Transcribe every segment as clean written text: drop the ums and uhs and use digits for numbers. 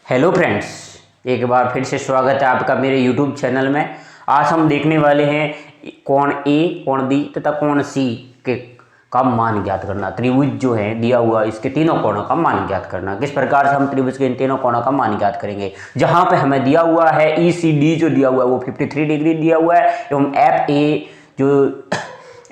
Hello friends, एक बार फिर से स्वागत है आपका मेरे यूट्यूब चैनल में। आज हम देखने वाले हैं कोण ए, कोण बी तथा कोण सी के का मान ज्ञात करना। त्रिभुज जो है दिया हुआ, इसके तीनों कोणों का मान ज्ञात करना। किस प्रकार से हम त्रिभुज के इन तीनों कोणों का मान ज्ञात करेंगे। जहां पे हमें दिया हुआ है ECD जो दिया हुआ है वो 53 डिग्री दिया हुआ है, एवं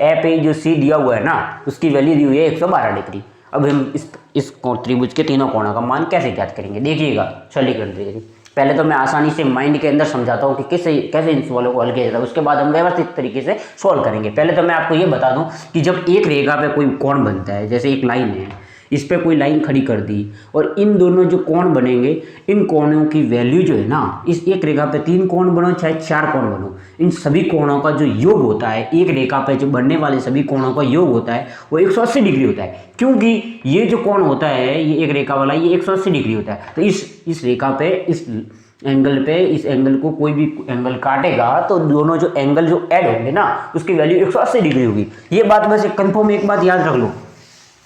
FA जो C दिया हुआ है ना, उसकी वैल्यू दी हुई है 112 डिग्री। अब हम इस त्रिभुज के तीनों कोणों का मान कैसे ज्ञात करेंगे, देखिएगा सरलीकरण तरीके से। पहले तो मैं आसानी से माइंड के अंदर समझाता हूँ कि कैसे इन सवालों को हल किया जाता है, उसके बाद हम व्यवस्थित तरीके से सॉल्व करेंगे। पहले तो मैं आपको ये बता दूं कि जब एक रेखा पे कोई कोण बनता है, जैसे एक लाइन है, इस पे कोई लाइन खड़ी कर दी और इन दोनों जो कोण बनेंगे, इन कोणों की वैल्यू जो है ना, इस एक रेखा पे 3 कोण बनो चाहे 4 कोण बनो, इन सभी कोणों का जो योग होता है, एक रेखा पे जो बनने वाले सभी कोणों का योग होता है वो 180 डिग्री होता है। क्योंकि ये जो कोण होता है, ये एक रेखा वाला, ये 180 डिग्री होता है। तो इस रेखा पे, इस एंगल पे, इस एंगल को कोई भी एंगल काटेगा तो दोनों जो एंगल जो ऐड होंगे ना, उसकी वैल्यू 180 डिग्री होगी। ये बात वैसे कंफर्म, एक बात याद रख लो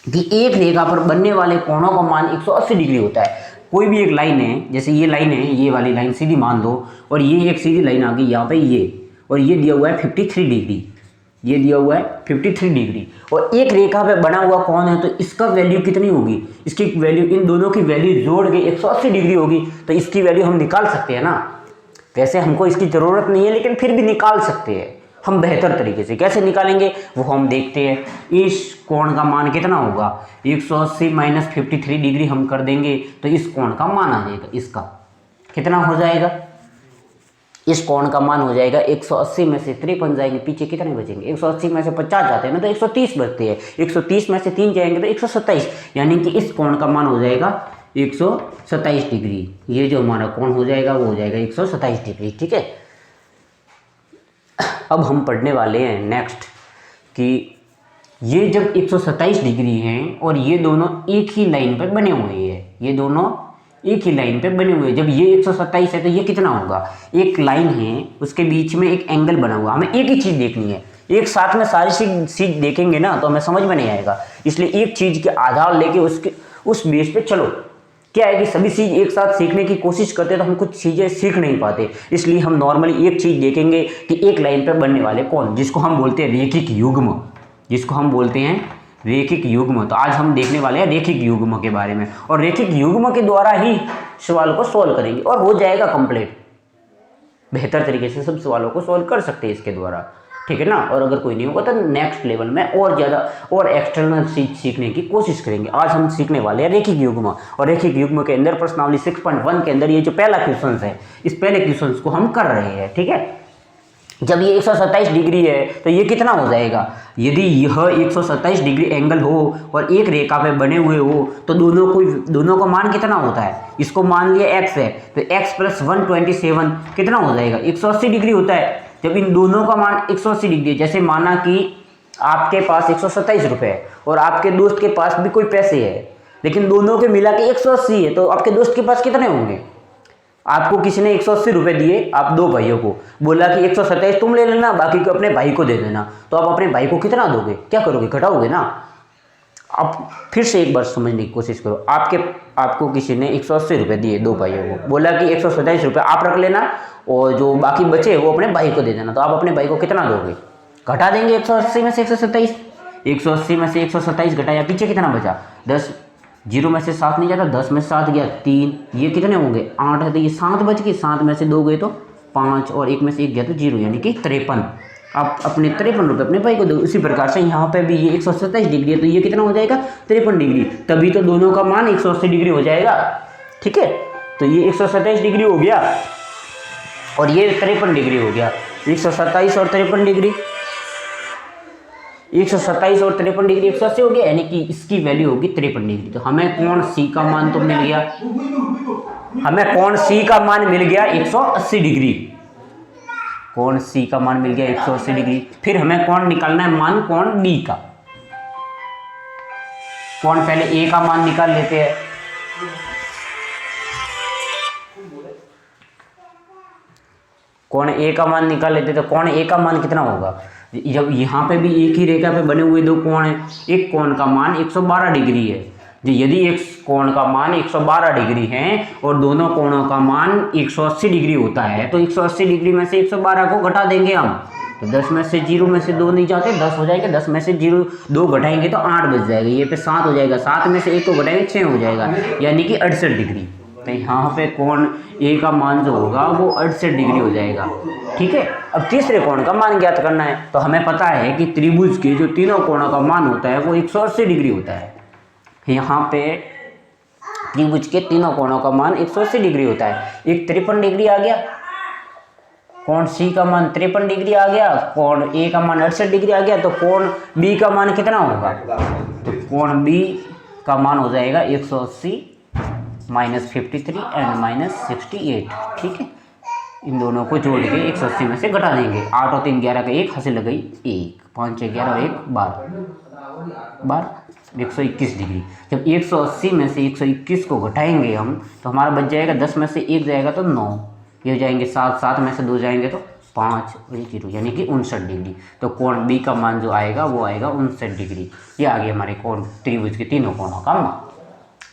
कि एक रेखा पर बनने वाले कोणों का मान 180 डिग्री होता है। कोई भी एक लाइन है, जैसे ये लाइन है, ये वाली लाइन सीधी मान लो, और ये एक सीधी लाइन आ गई यहाँ पे ये, और ये दिया हुआ है 53 डिग्री, ये दिया हुआ है 53 डिग्री, और एक रेखा पे बना हुआ कोण है, तो इसका वैल्यू कितनी होगी, इसकी वैल्यू, इन दोनों की वैल्यू जोड़ के 180 डिग्री होगी। तो इसकी वैल्यू हम निकाल सकते हैं ना। वैसे हमको इसकी ज़रूरत नहीं है, लेकिन फिर भी निकाल सकते हैं हम बेहतर तरीके से। कैसे निकालेंगे वो हम देखते हैं। इस कोण का मान कितना होगा, 180 माइनस 53 डिग्री हम कर देंगे तो इस कोण का मान आ जाएगा। इसका कितना हो जाएगा, इस कोण का मान हो जाएगा 180 में से 53 जाएंगे, पीछे कितने बचेंगे, 180 में से 50 जाते हैं ना, तो 130 बचते हैं। 130 में से 3 जाएंगे तो 127, यानी कि इस कोण का मान हो जाएगा 127 डिग्री। ये जो हमारा कोण हो जाएगा वो हो जाएगा 127 डिग्री। ठीक है, अब हम पढ़ने वाले हैं नेक्स्ट कि ये जब 127 डिग्री हैं और ये दोनों एक ही लाइन पर बने हुए हैं, ये दोनों एक ही लाइन पे बने हुए हैं, जब ये 127 है तो ये कितना होगा, एक लाइन है उसके बीच में एक एंगल बना हुआ। हमें एक ही चीज़ देखनी है, एक साथ में सारी चीज देखेंगे ना तो हमें समझ में नहीं आएगा। इसलिए एक चीज़ के आधार लेके उसके उस बेस पे चलो। क्या है कि सभी चीज़ एक साथ सीखने की कोशिश करते हैं तो हम कुछ चीज़ें सीख नहीं पाते। इसलिए हम नॉर्मली एक चीज़ देखेंगे कि एक लाइन पर बनने वाले कोण, जिसको हम बोलते हैं रेखिक युग्म, जिसको हम बोलते हैं रेखिक युग्म। तो आज हम देखने वाले हैं रेखिक युग्म के बारे में, और रेखिक युग्म के द्वारा ही सवाल को सॉल्व करेंगे और हो जाएगा कंप्लीट। बेहतर तरीके से सब सवालों को सॉल्व कर सकते हैं इसके द्वारा, ठीक है ना। और अगर कोई नहीं होगा तो नेक्स्ट लेवल में और ज़्यादा और एक्सटर्नल चीज सीखने की कोशिश करेंगे। आज हम सीखने वाले हैं रेखिक युग्म, और रेखिक युग्म के अंदर प्रश्नावली 6.1 के अंदर ये जो पहला क्वेश्चन है, इस पहले क्वेश्चन को हम कर रहे हैं। ठीक है, जब ये 127 डिग्री है तो ये कितना हो जाएगा, यदि यह 127 डिग्री एंगल हो और एक रेखा पे बने हुए हो तो दोनों का मान कितना होता है। इसको मान लिया x है तो x प्लस 127 कितना हो जाएगा, 180 डिग्री होता है। जब इन दोनों का मान 180 डिग्री है, जैसे माना कि आपके पास 127 रुपये है और आपके दोस्त के पास भी कोई पैसे है, लेकिन दोनों के मिला के 180 है, तो आपके दोस्त के पास कितने होंगे। आपको किसी ने 180 रुपये दिए, आप दो भाइयों को बोला कि 127 तुम ले लेना, बाकी को अपने भाई को दे देना, तो आप अपने भाई को कितना दोगे, क्या करोगे, घटाओगे ना। आप फिर से एक बार समझने की कोशिश करो। आपको किसी ने 180 रुपये दिए दो भाइयों को, बोला कि 127 रुपये आप रख लेना और जो बाकी बचे वो अपने भाई को दे देना, तो आप अपने भाई को कितना दोगे, घटा देंगे 180 में से 127। 180 में से 127 घटाया, पीछे कितना बचा, 10, 0 में से 7 नहीं जाता, 10 में 7 गया 3, ये कितने होंगे 8 है, तो ये 7 बच गए, 7 में से 2 गए तो 5, और 1 में से 1 गया तो 0, यानी कि 53। आप अपने 53 रुपये अपने भाई को दो। इसी प्रकार से यहाँ पे भी ये 127 डिग्री है तो ये कितना हो जाएगा 53 डिग्री, तभी तो दोनों का मान 180 डिग्री हो जाएगा। ठीक है, तो ये 127 डिग्री हो गया और ये 53 डिग्री हो गया। 127 और 53 डिग्री, 127 और 53 डिग्री 180 हो गया, यानी कि इसकी वैल्यू होगी 53 डिग्री। तो हमें कोण सी का मान तो मिल गया, हमें कोण सी का मान मिल गया 180 डिग्री, कोण सी का मान मिल गया 180 डिग्री। फिर हमें कोण निकालना है मान कोण डी का। कोण पहले ए का मान निकाल लेते हैं। कोण ए का मान निकाल लेते, तो कोण ए का मान कितना होगा, जब यहाँ पे भी एक ही रेखा पे बने हुए दो कोण हैं, एक कोण का मान 112 डिग्री है, यदि एक कोण का मान 112 डिग्री है और दोनों कोणों का मान 180 डिग्री होता है तो 180 डिग्री में से 112 को घटा देंगे हम, तो 10 में से 0 में से 2 नहीं जाते, 10 हो जाएगा, 10 में से 2 घटाएंगे तो 8 बच जाएगा, ये पे 7 हो जाएगा, 7 में से 1 को घटाएंगे 6 हो जाएगा, यानी कि 68 डिग्री। तो यहाँ पे कोण ए का मान जो होगा वो 68 डिग्री हो जाएगा। ठीक है, अब तीसरे कोण का मान ज्ञात करना है, तो हमें पता है कि त्रिभुज के जो तीनों कोणों का मान होता है वो 180 डिग्री होता है। यहाँ पे त्रिभुज के तीनों कोणों का मान 180 डिग्री होता है। एक 53 डिग्री आ गया, कोण सी का मान 53 डिग्री आ गया, कोण ए का मान 68 डिग्री आ गया, तो कोण बी का मान कितना होगा? तो कोण बी का मान हो जाएगा 180 -53 एंड -68। ठीक है, इन दोनों को जोड़ के 180 में से घटा देंगे। 8 और 3 11 का 1 हंसी लग गई 1, 5 6 11 और 1 12 121 डिग्री। जब 180 में से 121 को घटाएंगे हम तो हमारा बच जाएगा 10 में से 1 जाएगा तो 9, ये हो जाएंगे 7, 7 में से 2 जाएंगे तो 5 और 0, यानी कि 59 डिग्री। तो कोण बी का मान जो आएगा वो आएगा 59 डिग्री। ये आ गया हमारे कोण त्रिभुज के तीनों कोणों का मान।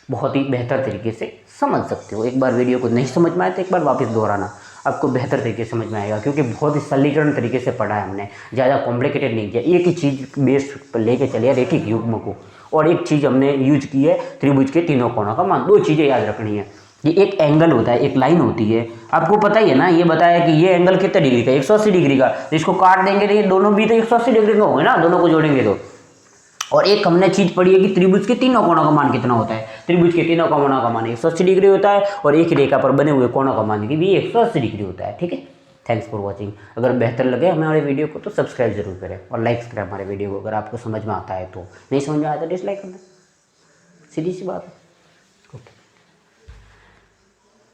बहुत ही बेहतर तरीके से समझ सकते हो। एक बार वीडियो को नहीं समझ में आए तो एक बार वापस दोहराना, आपको बेहतर तरीके से समझ में आएगा, क्योंकि बहुत ही सरलीकरण तरीके से पढ़ा है हमने, ज़्यादा कॉम्प्लिकेटेड नहीं किया। एक ही चीज़ बेस पर लेके चलिए रैखिक युग्म को, और एक चीज़ हमने यूज की है त्रिभुज के तीनों कोणों का मान। 2 चीज़ें याद रखनी है, ये एक एंगल होता है, एक लाइन होती है, आपको पता ही है ना, ये बताया कि ये एंगल कितने डिग्री का, 180 डिग्री का, तो इसको काट देंगे तो ये दोनों भी तो 180 डिग्री का होंगे ना, दोनों को जोड़ेंगे तो। और एक हमने चीज पढ़ी है कि त्रिभुज के तीनों कोणों का मान कितना होता है। त्रिभुज के तीनों कोणों का मान 180 डिग्री होता है, और एक रेखा पर बने हुए कोणों का मान भी 180 डिग्री होता है। ठीक है, थैंक्स फॉर वॉचिंग। अगर बेहतर लगे हमारे वीडियो को तो सब्सक्राइब जरूर करें और लाइक करें हमारे वीडियो को। अगर आपको समझ में आता है तो, नहीं समझ में आता तो डिसलाइक करना, सीधी सी बात है।